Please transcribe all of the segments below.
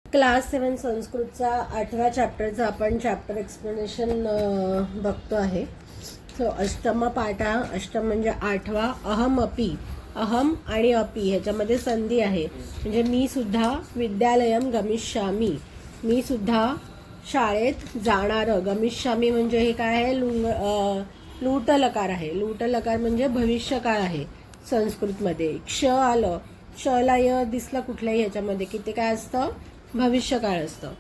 Class 7 संस्कृतचा 8व्या चॅप्टरचा आपण chapter explanation बघतो आहे. सो अष्टम पाठ, अष्टम म्हणजे 8वा. अहम अपि, अहम आणि अपि ह्याच्यामध्ये संधी आहे. म्हणजे मी सुद्धा विद्यालयम गमिष्यामी, मी सुद्धा शाळेत जाणार. गमिष्यामी म्हणजे हे काय आहे, लूटलकार आहे. लूटलकार म्हणजे भविष्यकाळ आहे संस्कृतमध्ये. क्ष आलं, क्षला य दिसलं कुठल्याही ह्याच्यामध्ये की ते काय असतं, भविष्यकाळ असतं.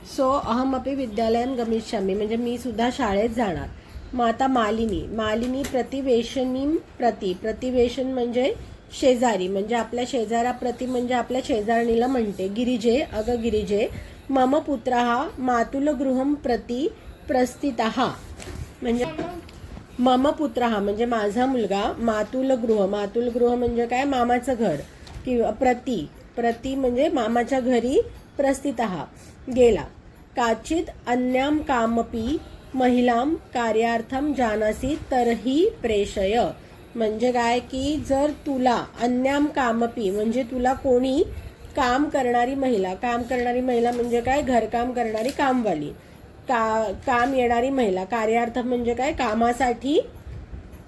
सो अहमपि विद्यालयम गमिष्यामी म्हणजे मी सुद्धा शाळेत जाणार. मग आता मालिनी, मालिनी प्रतिवेशनीम प्रति, प्रतिवेशन म्हणजे शेजारी, म्हणजे आपल्या शेजाराप्रती म्हणजे आपल्या शेजारणीला म्हणते. गिरिजे, अगं गिरिजे, मम पुत्रः मातुलगृहं प्रति प्रस्थितः, म्हणजे मम पुत्रः म्हणजे माझा मुलगा, मातुलगृह, मातुलगृह म्हणजे काय, मामाचं घर, किंवा प्रति, प्रति म्हणजे मामाच्या घरी प्रस्थितः गेला. काचित अन्याम कामपि महिलाम कार्यार्थम जानासी तरही प्रेषय, म्हणजे काय की जर तुला अन्याम कामपि म्हणजे तुला कोणी काम करणारी महिला, काम करणारी महिला म्हणजे काय, घरकाम करणारी कामवाली, काम येणारी महिला, कार्यार्थ म्हणजे काय, कामासाठी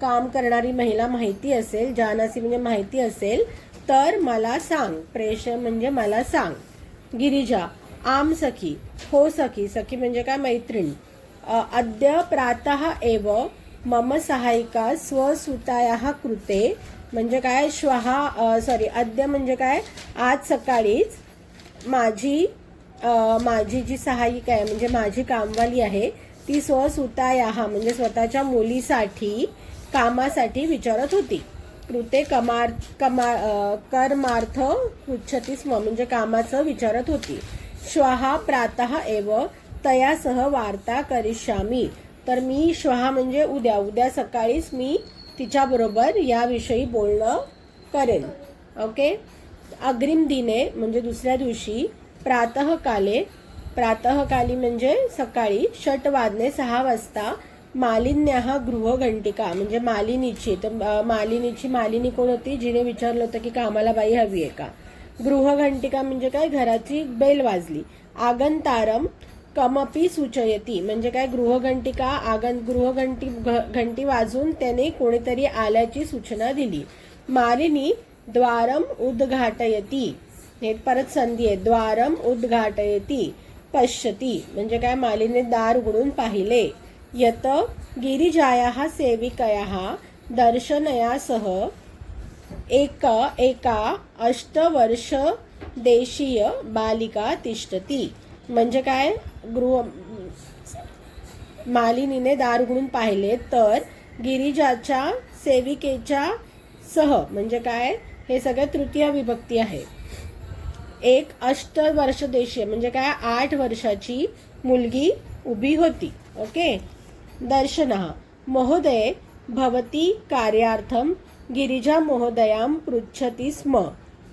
काम करणारी महिला माहिती असेल, जानासी म्हणजे माहिती असेल तर मला सांग. प्रेष म्हणजे मला सांग. गिरिजा, आम सखी, हो सखी, सखी म्हणजे काय, मैत्रीण. अद्य प्रातः एव मम सहायिका स्वसुतायाः कृते, म्हणजे काय, अद्य म्हणजे काय, आज सकाळीच माझी जी सहायिका आहे म्हणजे माझी कामवाली आहे ती स्वसुतायाः म्हणजे स्वतःच्या मुलीसाठी कामासाठी विचारत होती. कृते कर्मार्थ पृच्छती स्म म्हणजे कामाचं विचारत होती. श्वः प्रातः एव तया सह वार्ता करिष्यामी, तर मी श्वः म्हणजे उद्या सकाळीच मी तिच्याबरोबर याविषयी बोलणं करेन. ओके. अग्रिम दिने म्हणजे दुसऱ्या दिवशी, प्रातःकाली म्हणजे सकाळी, 6 वाजता, मालिन्याः गृहघंटिका म्हणजे मालिनीची, तर मालिनी कोण होती, जिने विचारलं होतं की कामाला बाई हवी आहे का. गृहघंटिका म्हणजे काय, घराची बेल वाजली. आगंतारम कमपि सूचयती म्हणजे काय, घंटी वाजून त्याने कोणीतरी आल्याची सूचना दिली. मालिनी द्वारम उद्घाटयती, हे परत संधी आहे, द्वारम उद्घाटयती. पश्यती म्हणजे काय, मालिनी दार उघडून पाहिले. यत गिरिजायाः सेविकयाः दर्शनयासह एका 8 वर्ष देशीय बालिका तिष्ठती, म्हणजे काय, मालिनीने दार उघडून पाहिले तर गिरिजाच्या सेविकेच्या सह म्हणजे काय, हे सगळं तृतीय विभक्ती आहे. एक 8 वर्ष देशीय म्हणजे काय, 8 वर्षाची मुलगी उभी होती. ओके. दर्शनः, महोदय भवती कार्यार्थम गिरिजा महोदयां पृच्छति स्म,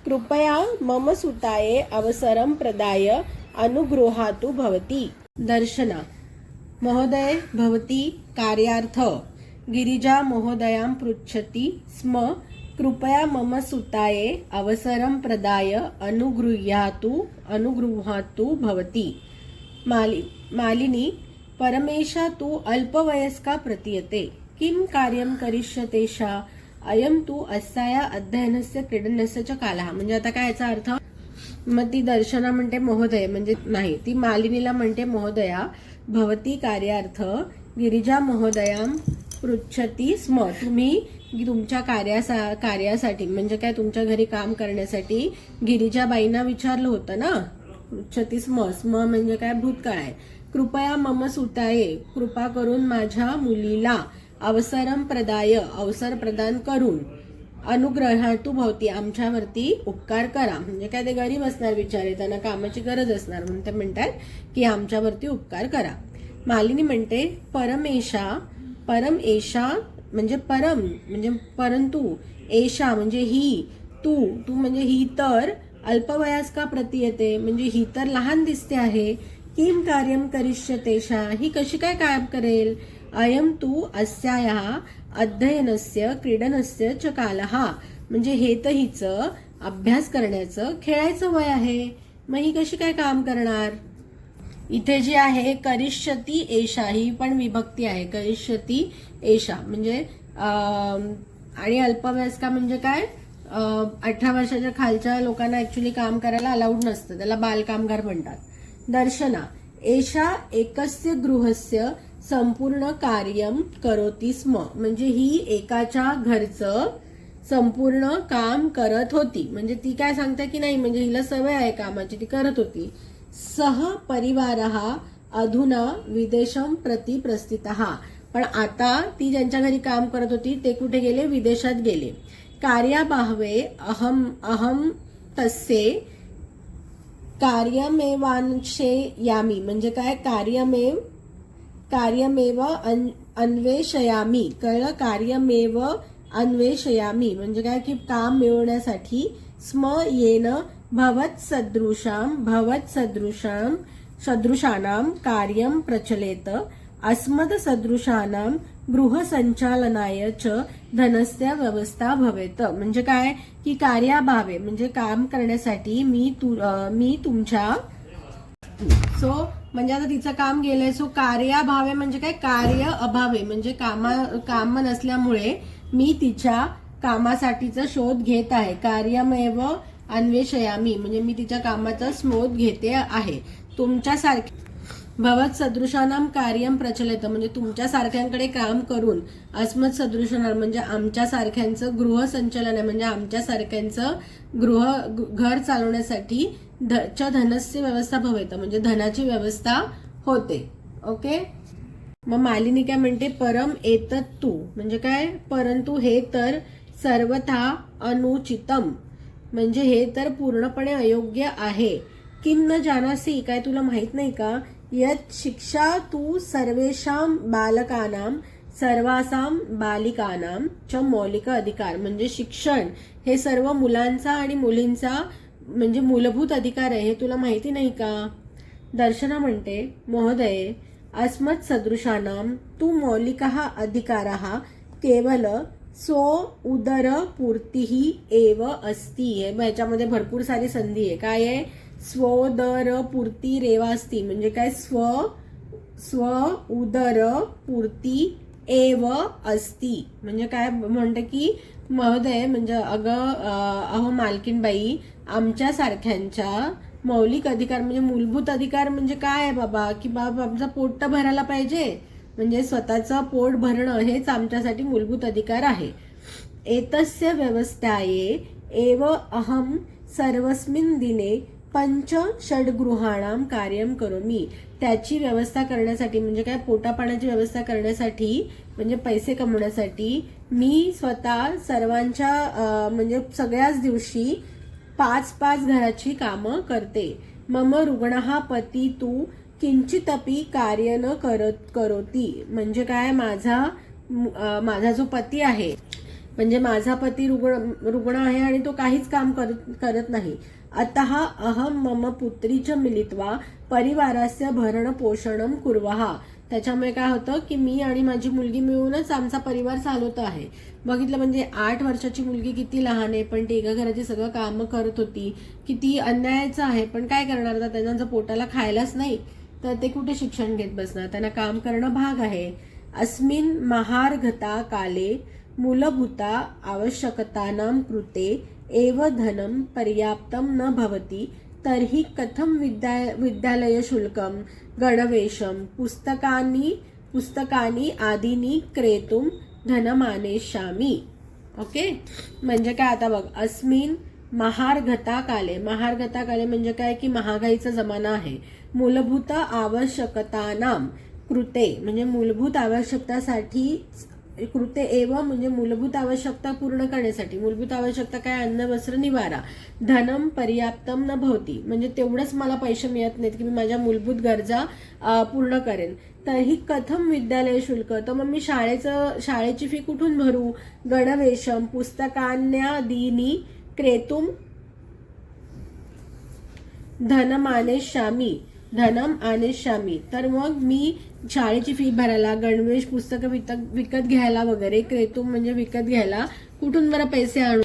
कृपया मम सुताये अवसरं प्रदाय अनुगृहातु भवती. दर्शना, महोदय भवती कार्यार्थ गिरिजा महोदयां पृच्छति स्म, कृपया मम सुताये अवसरं प्रदाय अनुगृहातु भवती. मालिनी, परमेशा तु अल्पवयस्का प्रतीयते, किं कार्यं करिष्यतेषा, अयं तु अस्याया अध्ययनस्य क्रीडनस्य च कालः, म्हणजे आता काय याचा अर्थ. मग ती दर्शना म्हणते महोदय, म्हणजे नाही, ती मालिनीला म्हणते महोदया भवती कार्यार्थ गिरिजा महोदयां पृच्छती स्म, तुम्ही तुमच्या कार्यासाठी म्हणजे काय, तुमच्या घरी काम करण्यासाठी गिरिजाबाईंना विचारलं होतं ना. पृच्छती स्म, स्म म्हणजे काय, भूतकाळ आहे. कृपया मम सुताये, कृपा करून माझ्या मुलीला, अवसरम प्रदाय अवसर प्रदान करून, अनुग्रहातु भवती आमच्यावरती उपकार करा, म्हणजे काय, ते गरीब असणार बिचारे, त्यांना कामाची गरज असणार म्हणून ते म्हणतात की आमच्यावरती उपकार करा. मालिनी म्हणते परमेशा म्हणजे परम म्हणजे परंतु, एशा म्हणजे ही, तू म्हणजे ही तर, अल्पवयस्का प्रतीयते म्हणजे ही तर लहान दिसते आहे. किम कार्यम करिष्यतेषा, ही कशी काय काम करेल. अयम तू अस्याया अध्ययनस्य क्रीडनस्य च कालः, म्हणजे हे तर हिचं अभ्यास करण्याचं खेळायचं वय आहे. मग ही कशी काय काम करणार? इथे जी आहे करिष्यती एषा, ही पण विभक्ती आहे. करिष्यती एषा म्हणजे आणि अल्पवयस्का म्हणजे काय? 18 वर्षाच्या खालच्या लोकांना ऍक्च्युली काम करायला अलाउड नसतं, त्याला बालकामगार म्हणतात. दर्शना एषा एकस्य गृहस्य संपूर्ण कार्यम करोती स्म, म्हणजे ही एकाच्या घरचं संपूर्ण काम करत होती. म्हणजे ती काय सांगते की नाही, म्हणजे हिला सवय आहे कामाची, ती करत होती. सह परिवारः अधुना विदेशम प्रति प्रस्थितः, पण आता ती ज्यांच्या घरी काम करत होती ते कुठे गेले? विदेशात गेले. कार्याबाह्वे अहम अहम तस्ये कार्यमेवांशे यामी, म्हणजे काय? कार्यमेव अन्वेषयामी, कळलं? कार्यमेव अन्वेषयामी म्हणजे काय की काम मिळवण्यासाठी स्म येन सदृशानां कार्यं प्रचलेत अस्मद सदृशानां गृहसंचालनाय च धनस्य व्यवस्था भवेत. म्हणजे काय की कार्याभावे म्हणजे काम करण्यासाठी मी तुमच्या म्हणजे आता तिचं काम गेलंय. कार्याभावे म्हणजे काय? कार्य अभावे म्हणजे काम नसल्यामुळे मी तिच्या कामासाठीचा शोध घेत आहे. कार्यमेव अन्वेषयामी म्हणजे मी तिच्या कामाचा शोध घेते आहे. तुमच्यासारखे भवत सदृशानाम कार्यम प्रचलित म्हणजे तुमच्या सारख्यांकडे काम करून अस्मत् सदृशानाम म्हणजे आमच्या सारख्यांचं गृहसंचालन आहे, म्हणजे आमच्या सारख्यांचं घर चालवण्यासाठी धनस्य व्यवस्था भवेत म्हणजे धनाची व्यवस्था होते. ओके. मग मालिनी काय म्हणते? परम एतत् तू म्हणजे काय? परंतु हे तर सर्वथा अनुचितम म्हणजे हे तर पूर्णपणे अयोग्य आहे. किम न जानासी, काय तुला माहित नाही का? यत शिक्षा तू सर्वेषां बालकानां सर्वासां बालिकानां च मौलिक अधिकार म्हणजे शिक्षण हे सर्व मुलांचा आणि मुलींचा म्हणजे मूलभूत अधिकार आहे, हे तुला माहिती नाही का? दर्शना म्हणते महोदये अस्मत् सदृशानां तू मौलिकः अधिकारः केवल स्व उदरपूर्तिः एव अस्ति. ह्याच्यामध्ये भरपूर सारी संधी आहे. काय आहे? स्वोदरपूर्ती रेवा अस्ति म्हणजे काय? स्व उदरपूर्ती एव अस्ति म्हणजे काय? म्हणते की महोदय म्हणजे अहो मालकीनबाई, आमच्या सारख्यांच्या मौलिक अधिकार म्हणजे मूलभूत अधिकार म्हणजे काय आहे बाबा? की बाबा आमचं पोट तर भरायला पाहिजे, म्हणजे स्वतःचं पोट भरणं हेच आमच्यासाठी मूलभूत अधिकार आहे. एतस्य व्यवस्थाये एव अहम सर्वस्मिन् दिने 5-6 गृहाणां कार्यं करोमि. त्याची व्यवस्था करण्यासाठी म्हणजे काय? पोटापाण्याची व्यवस्था करण्यासाठी म्हणजे पैसे कमवण्यासाठी मी स्वतः सर्वांच्या म्हणजे सगळ्याच दिवशी 5-5 घराची कामं करते. मम रुग्णः पती तू किंचितपी कार्य न करोती म्हणजे काय? माझा जो पती आहे म्हणजे माझा पती रुग्ण आहे आणि तो काहीच काम करत नाही. अतः अहम मम पुत्री च मिलित्वा परिवारास्य भरण पोषणं कुर्वः. त्याच्यामुळे काय होतं की मी आणि माझी मुलगी मिळूनच आमचा परिवार चालवत आहे. बघितलं म्हणजे 8 वर्षाची मुलगी किती लहान आहे, पण ती एका घराची सगळं कामं करत होती. किती अन्यायाचं आहे, पण काय करणार? आता त्यांना जर पोटाला खायलाच नाही तर ते कुठे शिक्षण घेत बसणार? त्यांना काम करणं भाग आहे. अस्मिन् महार्घता काले मूलभूता आवश्यकतानां कृते एव धनं पर्याप्तं न भवति तर्हि कथं विद्यालय शुल्कं गणवेशं पुस्तकानि आदीनि क्रेतुं धनमानेष्यामि. ओके. म्हणजे काय? आता बघ, अस्मिन महार्घता काले म्हणजे काय की महागाईचा जमाना आहे. मूलभूत आवश्यकतानां कृते म्हणजे मूलभूत आवश्यकतासाठी कृते एव म्हणजे मूलभूत आवश्यकता पूर्ण करण्यासाठी. मूलभूत आवश्यकता काय? अन्न वस्त्र निवारा. धनम पर्याप्तम न भवती म्हणजे तेवढंच मला पैसे मिळत नाहीत की मी माझ्या मूलभूत गरजा पूर्ण करेन. तर ही कथम विद्यालय शुल्क, तर मग मी शाळेची फी कुठून भरू? गणवेशम पुस्तकान्यादीनी क्रेतुम धनम आनेष्यामी. तर मग मी शाळेची फी भरायला, गणवेश पुस्तकं विकत घ्यायला वगैरे, क्रेतुम म्हणजे विकत घ्यायला कुठून बरं पैसे आणू?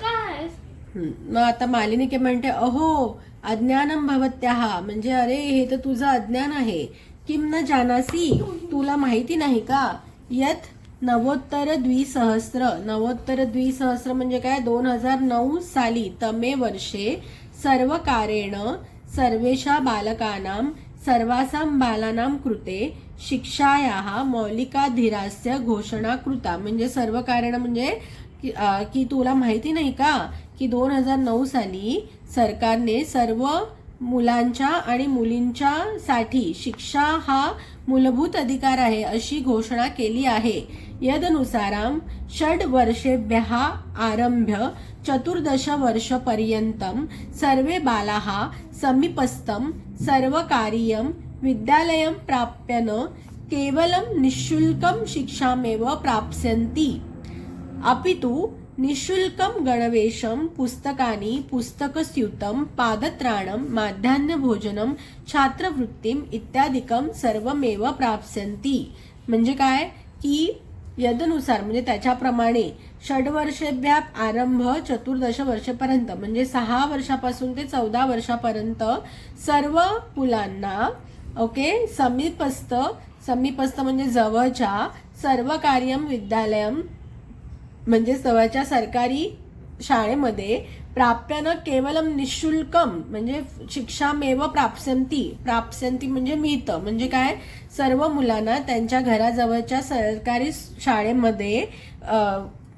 मग आता मालिनी काय म्हणते? अहो अज्ञानम भवत्याः म्हणजे अरे हे तर तुझं अज्ञान आहे. किम न जानासी तुला माहिती नाही का. यत नवोत्तर द्विसहस्र म्हणजे काय 2009 साली तमे वर्षे सर्वकारेण सर्वेषा बालकानां सर्वासां बालानां कृते शिक्षायाः मौलिकाधिरास्य घोषणा कृता. म्हणजे सर्वकारेण म्हणजे की तुला माहिती नाही का की 2009 साली सरकारने सर्व मुलांच्या आणि मुलींच्या साठी शिक्षा हा मूलभूत अधिकार आहे अशी घोषणा केली आहे. यदनुसारं 6 वर्षेभ्यः आरभ्य 14 वर्षपर्यन्तं सर्वे बालाः समीपस्थं सर्वकारीयं विद्यालयं प्राप्यन् केवलं निःशुल्कं शिक्षामेव प्राप्स्यन्ति. अपितु निःशुल्कं गणवेशं पुस्तकानि पुस्तकस्यूतं पादत्राणं माध्याह्नभोजनं छात्रवृत्तिम् इत्यादिकं सर्वमेव प्राप्स्यन्ति. म्हणजे काय की यदनुसार म्हणजे त्याच्याप्रमाणे 6 वर्षेभ्या आरंभ 14 वर्षेपर्यंत म्हणजे 6 वर्षापासून ते 14 वर्षापर्यंत सर्व मुलांना समीपस्थ म्हणजे जवळच्या सर्वकार्यम विद्यालयम म्हणजे जवळच्या सरकारी शाळेमध्ये प्राप्यानं केवलम निःशुल्कम म्हणजे शिक्षामेव प्राप्स्यन्ति म्हणजे मिळतं. म्हणजे काय सर्व मुलांना त्यांच्या घराजवळच्या सरकारी शाळेमध्ये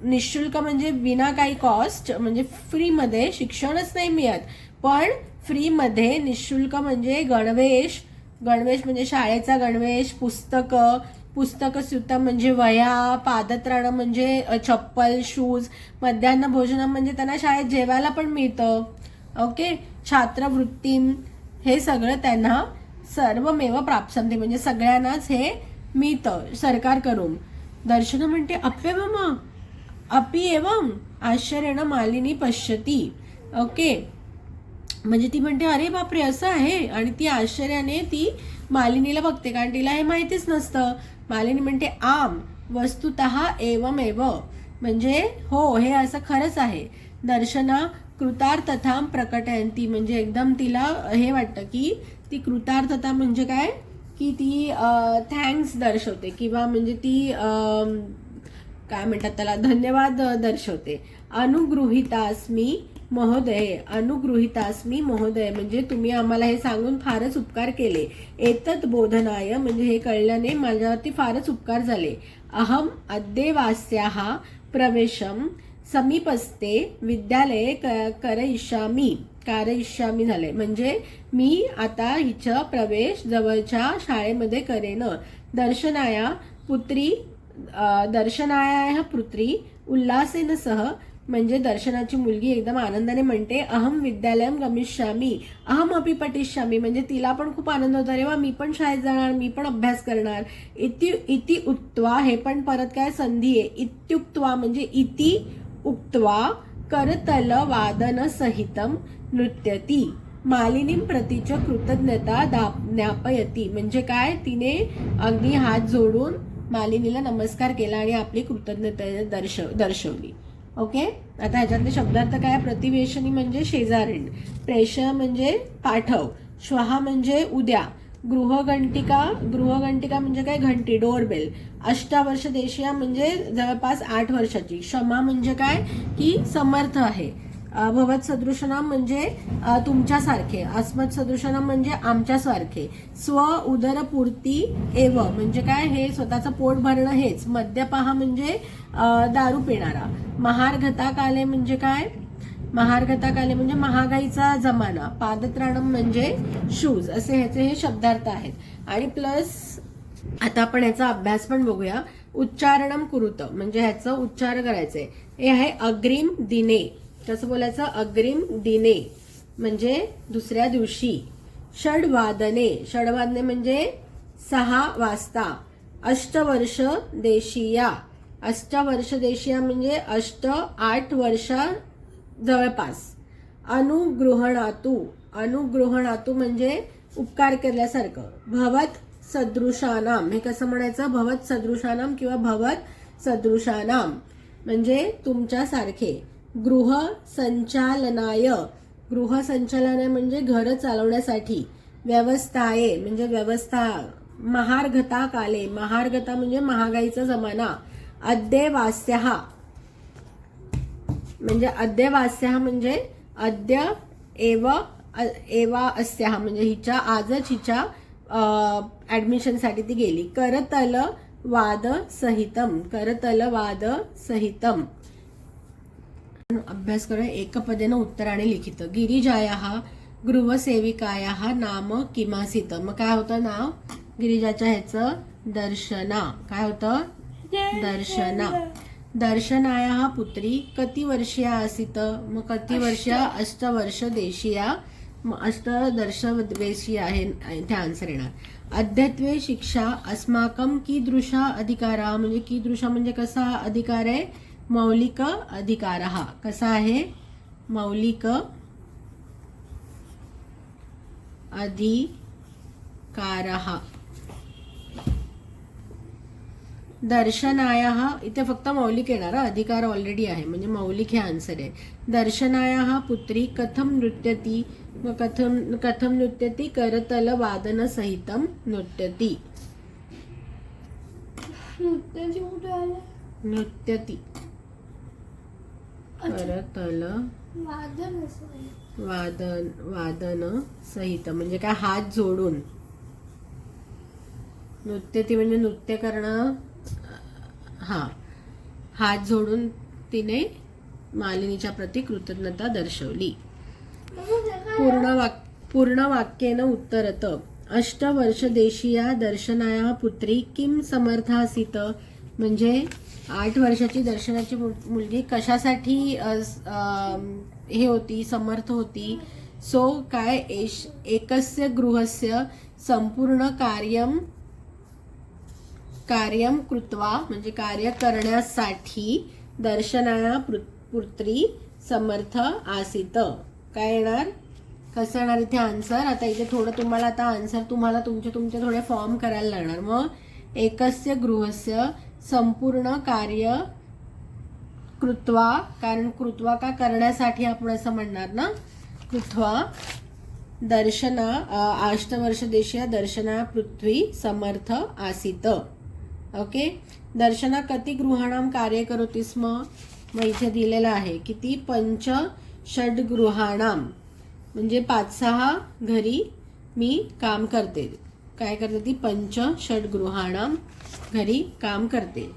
निःशुल्क म्हणजे विना काही कॉस्ट म्हणजे फ्रीमध्ये शिक्षणच नाही मिळत, पण फ्रीमध्ये निःशुल्क म्हणजे गणवेश म्हणजे शाळेचा गणवेश, पुस्तकं सुद्धा म्हणजे वह्या, पादत्राणं म्हणजे चप्पल, शूज, मध्यान्ह भोजन म्हणजे त्यांना शाळेत जेवायला पण मिळतं. छात्रवृत्ती हे सगळं त्यांना सर्वमेव प्राप्स्यन्ति म्हणजे सगळ्यांनाच हे मिळतं सरकारकडून. दर्शना म्हणते अप्यवम अपि एवं आश्चर्येण मालिनी पश्यती. म्हणजे ती म्हणते अरे बापरे असं आहे, आणि ती आश्चर्याने ती मालिनीला बघते कारण तिला हे माहितीच नसतं. मालिनी म्हणते आम वस्तुतः एवमेव म्हणजे हो हे असं खरंच आहे. दर्शना कृतार्थता प्रकटयन्ती म्हणजे एकदम तिला हे वाटतं की ती कृतार्थता म्हणजे काय की ती थँक्स दर्शवते किंवा म्हणजे ती काय म्हणतात त्याला धन्यवाद दर्शवते. अनुगृहीतास्मी महोदय म्हणजे तुम्ही आम्हाला हे सांगून फारच उपकार केले. एतत् बोधनाय म्हणजे हे कळल्याने माझ्यावरती फारच उपकार झाले. अहम अद्येवास्याः प्रवेशम समीपस्थे विद्यालये कारयिष्यामी झाले म्हणजे मी आता हिचा प्रवेश जवळच्या शाळेमध्ये करेन. दर्शनाया पुत्री उल्हासेन सह म्हणजे दर्शनाची मुलगी एकदम आनंदाने म्हणते अहम विद्यालयम गमिष्यामी अहम अपि पठिष्यामी म्हणजे तिला पण खूप आनंद होता. अरे वा मी पण शाळेत जाणार, मी पण अभ्यास करणार. इति उक्त्वा हे पण परत काय संधी आहे. इत्युक्त्वा म्हणजे इति उक्त्वा करतल वादन सहितम नृत्यती मालिनीं प्रतीच कृतज्ञता ज्ञापयती म्हणजे काय तिने अगदी हात जोडून मालिनीला नमस्कार केला आणि आपली कृतज्ञता दर्शवली. आता ह्याच्यातले शब्दार्थ काय. प्रतिवेशनी म्हणजे शेजारीण, प्रेष म्हणजे पाठव, श्वहा म्हणजे उद्या, गृहघंटिका म्हणजे काय घंटी डोरबेल, अष्टावर्ष देशीया म्हणजे जवळपास 8 वर्षाची, क्षमा म्हणजे काय की समर्थ आहे, भवत सदृशनाम म्हणजे तुमच्यासारखे, अस्मत् सदृशनाम म्हणजे आमच्यासारखे, स्व उदरपूर्ती एव म्हणजे काय हे स्वतःचं पोट भरणं हेच, मद्यपहा म्हणजे दारू पिणारा, महार्घताकाले म्हणजे काय, महार्घताकाले म्हणजे महागाईचा जमाना, पादत्राणम म्हणजे शूज, असे ह्याचे हे शब्दार्थ आहेत. आणि प्लस आता आपण ह्याचा अभ्यास पण बघूया. उच्चारणम कुरुत म्हणजे ह्याचं उच्चार करायचंय. हे आहे अग्रिम दिने. कसं बोलायचं. अग्रिम दिने म्हणजे दुसऱ्या दिवशी. षड्वादने म्हणजे 6 वाजता. अष्टवर्ष देशीया म्हणजे 8 वर्ष जवळपास. अनुगृहणातू म्हणजे उपकार केल्यासारखं. भवत सदृशानाम हे कसं म्हणायचं. भवत सदृशानाम किंवा भवत सदृशानाम म्हणजे तुमच्यासारखे. गृह संचालनाय गृहसंचालनाय म्हणजे घर चालवण्यासाठी, व्यवस्थाये म्हणजे व्यवस्था, महार्घता काले, महार्घता म्हणजे महागाईचा जमाना, अद्यवास्यः म्हणजे अद्यवास्यः म्हणजे अद्य एवा अस्याः म्हणजे हिच्या आजच हिच्या ऍडमिशनसाठी ती गेली. करतल वाद सहितम, करतल वाद सहितम. अभ्यास करूया. एकपदेनं उत्तराने लिखित. गिरिजायाः गृहसेविकायाः नाम किमासीत. मग काय होतं नाव गिरिजाच्या ह्याचं? दर्शना. काय होतं? दर्शना. दर्शनायाः पुत्री कति वर्षीया आसीत. मग कति वर्षीया? 8 वर्ष देशीया. 8 वर्षीया आहे इथे आन्सर येणार. अद्यत्वे शिक्षा अस्माकं कीदृशा अधिकारा म्हणजे कीदृशा म्हणजे कसा अधिकार आहे? मौलिक अधिकारः. कसा आहे? मौलिक अधिकारः. दर्शनायाः इथे फक्त मौलिक येणार, अधिकार ऑलरेडी आहे म्हणजे मौलिक हे आन्सर आहे. दर्शनायाः पुत्री कथम नृत्यती. मग कथम नृत्यती? करतल वादन सहितम नृत्यती. नृत्यती करतल वादन सहित म्हणजे काय? हात जोडून. नृत्यती म्हणजे नृत्य करणं. हा, हात जोडून तिने मालिनीच्या प्रती कृतज्ञता दर्शवली. पूर्ण वाक्येन उत्तरत. 8 वर्ष देशीया दर्शनाया पुत्री किम समर्थासीत म्हणजे 8 वर्षाची दर्शनाची मुलगी कशासाठी हे होती? समर्थ होती. सो काय? एकस्य गृहस्य संपूर्ण कार्यम कृत्वा म्हणजे कार्य करण्यासाठी दर्शनाया पुत्री समर्थ आसीत. काय येणार? कसं येणार इथे आन्सर? आता इथे थोडं तुम्हाला आता आन्सर तुम्हाला तुमचे थोडे फॉर्म करायला लागणार. मग एकस्य गृहस्य संपूर्ण कार्य कृत्वा, कारण कृत्वा का करण्यासाठी आपण असं म्हणणार ना, कृत्वा दर्शना 8 वर्ष देशीया दर्शना पृथ्वी समर्थ आसीत. ओके. दर्शना कति गृहाणाम कार्य करोति स्म. मग इथे दिलेलं आहे किती? 5 षड गृहाणाम म्हणजे 5-6 घरी मी काम करते. काय करते ती? 5 षड गृहाणाम घरी काम करते.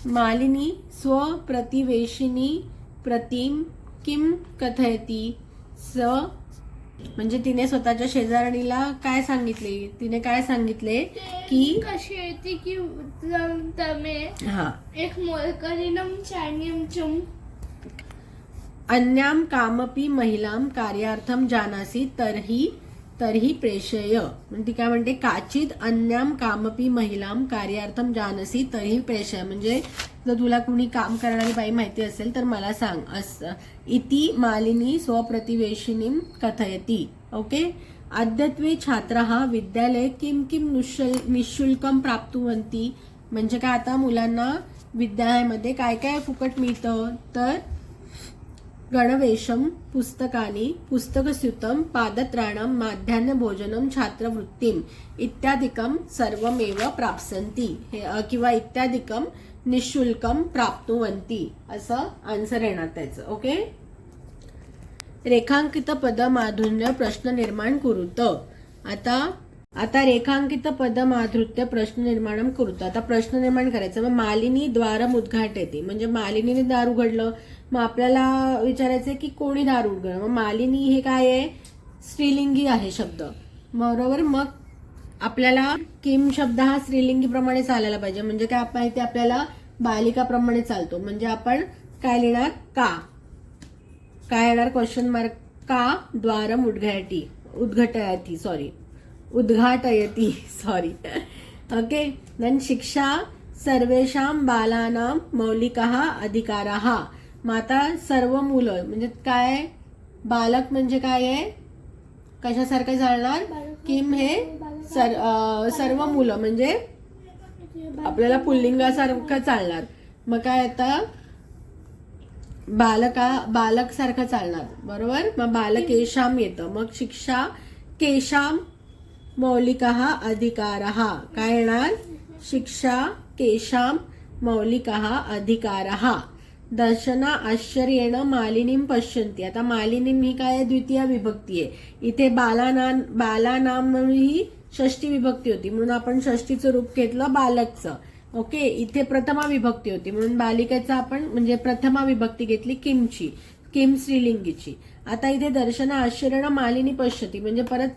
मालिनी स्वप्रतिवेशिनी प्रतिम किम कथयती. म्हणजे तिने स्वतःच्या शेजारणीला काय सांगितले? तिने काय सांगितले की कशी येते की तमे एक मोलकरीनम चायनियम चुम अन्याम कामपि महिलाम कार्यार्थम जानासी तरही प्रेषय. म्हणजे ती काय म्हणते? काचित अन्याम कामपि महिलाम कार्यार्थम जानासी तरही प्रेषय म्हणजे जर तुला कुणी काम करणारी बाई माहिती असेल तर मला सांग. इति मालिनी स्वप्रतिवेशिनीं कथयति. ओके. अद्यत्वे छात्राः विद्यालये किं निःशुल्कं प्राप्नुवन्ति म्हणजे काय? आता मुलांना विद्यालयामध्ये काय काय फुकट मिळतं? तर गणवेशम पुस्तकानि पुस्तकस्यूतं पादत्राणं माध्यान्ह भोजनं छात्रवृत्तिम इत्यादिकं सर्वमेव प्राप्स्यन्ति किंवा इत्यादिकं निःशुल्कं प्राप्नुवन्ति असं आन्सर येणार त्याचं. ओके. रेखांकित पद माधुर्य प्रश्न निर्माण कुरुत. आता रेखांकित पद माधुर्य प्रश्न निर्माण कुरुत. आता प्रश्न निर्माण करायचं. मग मालिनी द्वारम उद्घाटयति म्हणजे मालिनीने दार उघडलं. मग आपल्याला विचारायचं की कोणी दार उघडलं. मग मालिनी हे काय आहे? स्त्रीलिंगी आहे शब्द, बरोबर. मग आपल्याला किम शब्द हा स्त्रीलिंगी प्रमाणे चालायला पाहिजे. म्हणजे काय माहिती आपल्याला? बालिकाप्रमाणे चालतो. म्हणजे आपण काय लिहिणार? का. काय येणार? Question mark. का द्वारम उद्घाटयति सॉरी. ओके. देन शिक्षा सर्वेषां बालानां मौलिकः अधिकारः. माता सर्व मुलं म्हणजे काय? बालक म्हणजे काय आहे? कशासारखं चालणार? किम हे सर्व मुलं म्हणजे आपल्याला पुल्लिंगासारखं चालणार. मग काय आता? बालक सारखं चालणार, बरोबर. मग बालकेशाम येतं, मग शिक्षा केशाम मौलिकः अधिकारः. काय येणार? शिक्षा केशाम मौलिकः अधिकारः. दर्शना आश्चर्येण मालिनीम पश्यन्ति. आता मालिनीम ही काय? द्वितीय विभक्ती आहे. इथे बालानाम ही षष्टी विभक्ती होती म्हणून आपण षष्टीचं रूप घेतलं बालकचं. ओके, इथे प्रथमा विभक्ती होती म्हणून बालिकेचा आपण म्हणजे प्रथमा विभक्ती घेतली किमची, किम स्त्रीलिंगीची. आता इथे दर्शना आश्चर्येण मालिनी पश्यती म्हणजे परत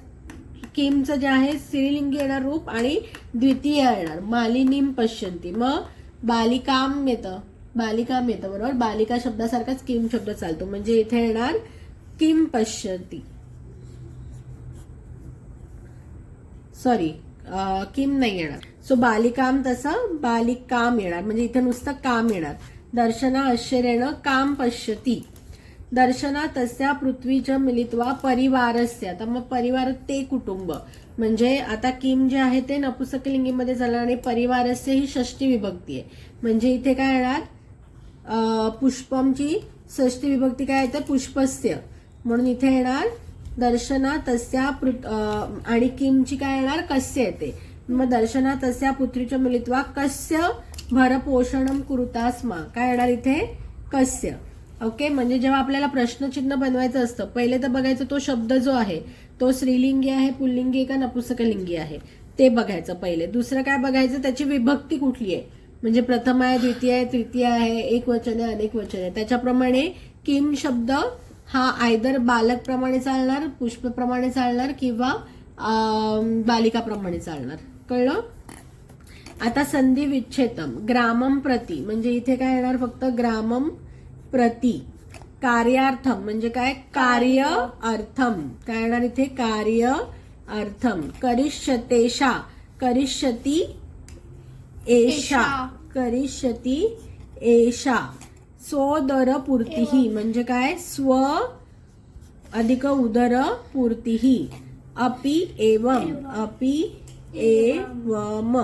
किमचं जे आहे स्त्रीलिंगी येणार रूप आणि द्वितीय येणार मालिनीम पश्यन्ती. मग बालिकाम येतं बरोबर. बालिका शब्दासारखाच किम शब्द चालतो म्हणजे इथे येणार किम पश्यती. सॉरी, किम नाही येणार. सो बालिकाम तसं बालिकाम येणार म्हणजे इथे नुसतं काम येणार. दर्शना आश्चर्येण काम पश्यती. दर्शना तस्या पृथ्वीच्या मिलित्वा परिवारस्य. आता मग परिवार ते कुटुंब म्हणजे आता किम जे आहे ते नपुंसकलिंगीमध्ये झालं आणि परिवारस्य ही षष्टी विभक्ती आहे म्हणजे इथे काय येणार? पुष्पमची षष्टी विभक्ती काय येते? पुष्पस्य म्हणून इथे येणार दर्शना तस्या आणि किमची काय येणार? कस्य येते. मग दर्शना तस्या पुत्रीच्या मिलित्वा कस्य भरपोषणम कुरुतास्मा. काय येणार इथे? कस्य. ओके, म्हणजे जेव्हा आपल्याला प्रश्नचिन्ह बनवायचं असतं पहिले तर बघायचं तो शब्द जो आहे तो स्त्रीलिंगी आहे, पुल्लिंगी आहे का नपुंसकलिंगी आहे ते बघायचं पहिले. दुसरं काय बघायचं? त्याची विभक्ती कुठली आहे म्हणजे प्रथम आहे, द्वितीय आहे, तृतीय आहे, एक वचन आहे, अनेक वचन आहे. त्याच्याप्रमाणे किम शब्द हा आयदर बालकप्रमाणे चालणार, पुष्पप्रमाणे चालणार किंवा बालिकाप्रमाणे चालणार. कळलं? आता संधी विच्छेदम ग्रामम प्रति म्हणजे इथे काय येणार? फक्त ग्रामम प्रति. कार्यार्थम म्हणजे काय? कार्य अर्थम. काय येणार इथे? कार्य अर्थम. करिष्यतेशा करिष्यती एषा करिष्यती एषा. सोदर पूर्तीही म्हणजे काय? स्व अधिक उदर पूर्तीही. अपि एवम अपि एवम.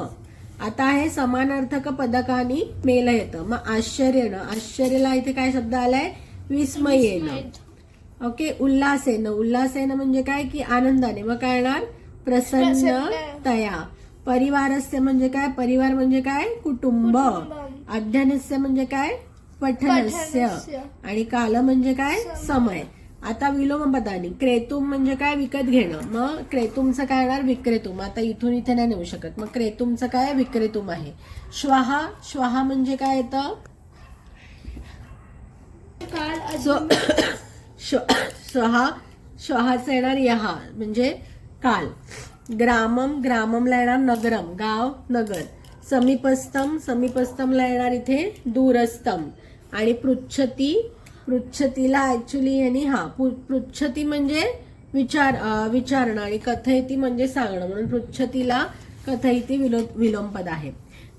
आता हे समानार्थक पदकानी मेल येतं. मग आश्चर्यनं आश्चर्यला इथे काय शब्द आलाय? विस्मयेनं. ओके, उल्हासेनं म्हणजे काय? की आनंदाने. मग काय येणार? प्रसन्नतया. परिवारस्य म्हणजे काय? परिवार म्हणजे काय? कुटुंब. अध्ययनस्य म्हणजे काय? पठनस्य. आणि काल म्हणजे काय? समय. आता विलोम पदानी क्रेतुम म्हणजे काय? विकत घेणं. मग क्रेतुमचं काय येणार? विक्रेतुम. आता इथून इथे नाही नेऊ शकत मग क्रेतुमचं काय? विक्रेतुम आहे. श्वाहा म्हणजे काय येतं? श्वाहाचं येणार यहा म्हणजे काल. ग्राममला येणार नगरम गाव नगर. समीपस्थमला येणार इथे दूरस्थम. आणि पृच्छतीला ऍक्च्युली यांनी पृच्छती म्हणजे विचारणं आणि कथयती म्हणजे सांगणं म्हणून पृच्छतीला कथयती विलोम पद आहे.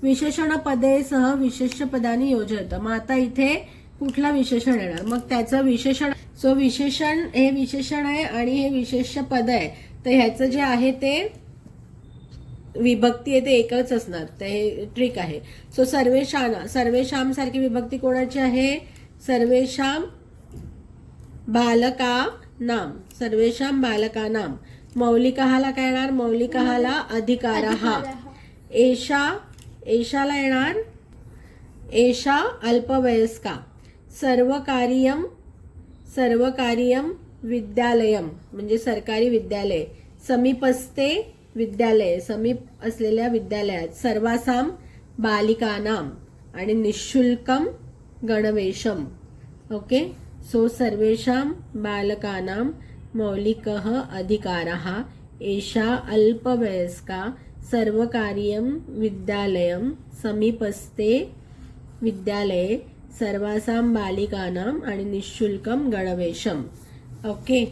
विशेषण पदे सह विशेष पदानी योजयतं. मग आता इथे कुठला विशेषण येणार? मग त्याचं विशेषण. सो विशेषण हे विशेषण आहे आणि हे विशेष पद आहे तर ह्याचं जे आहे ते विभक्ती आहे ते एकच असणार. ते ट्रिक आहे. सो सर्वेशाम सारखी विभक्ती कोणाची आहे? सर्वेशाम बालकानाम. सर्वेशाम बालकानाम. मौलिकहाला काय येणार? मौलिकहाला अधिकारः. एषाला येणार एषा अल्पवयस्का. सर्वकार्यम विद्यालयम म्हणजे सरकारी विद्यालय. समीपस्थे विद्यालय समीप असलेल्या विद्यालयात. सर्वासाम बालिकानाम आणि निःशुल्कम गणवेशम. ओके, सो सर्वेषां बालकानां मौलिकः अधिकारः. एषा अल्पवयस्का. सर्वकार्यं विद्यालयं समीपस्थे विद्यालये. सर्वासां बालिकानां आणि निःशुल्कम गणवेशम. ओके,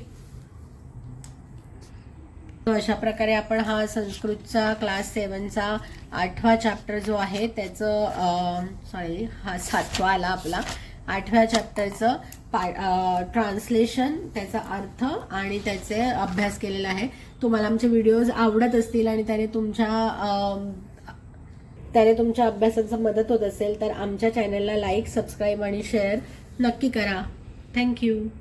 अशा प्रकारे आपण हा संस्कृतचा क्लास 7चा 8वा चॅप्टर जो आहे त्याचं हा 7वा आला आपला. 8व्या चॅप्टरचं ट्रान्सलेशन, त्याचा अर्थ आणि त्याचे अभ्यास केलेला आहे. तुम्हाला आमचे व्हिडिओज आवडत असतील आणि त्याने तुमच्या अभ्यासाचा मदत होत असेल तर आमच्या चॅनलला लाईक, सबस्क्राईब आणि शेअर नक्की करा. थँक्यू.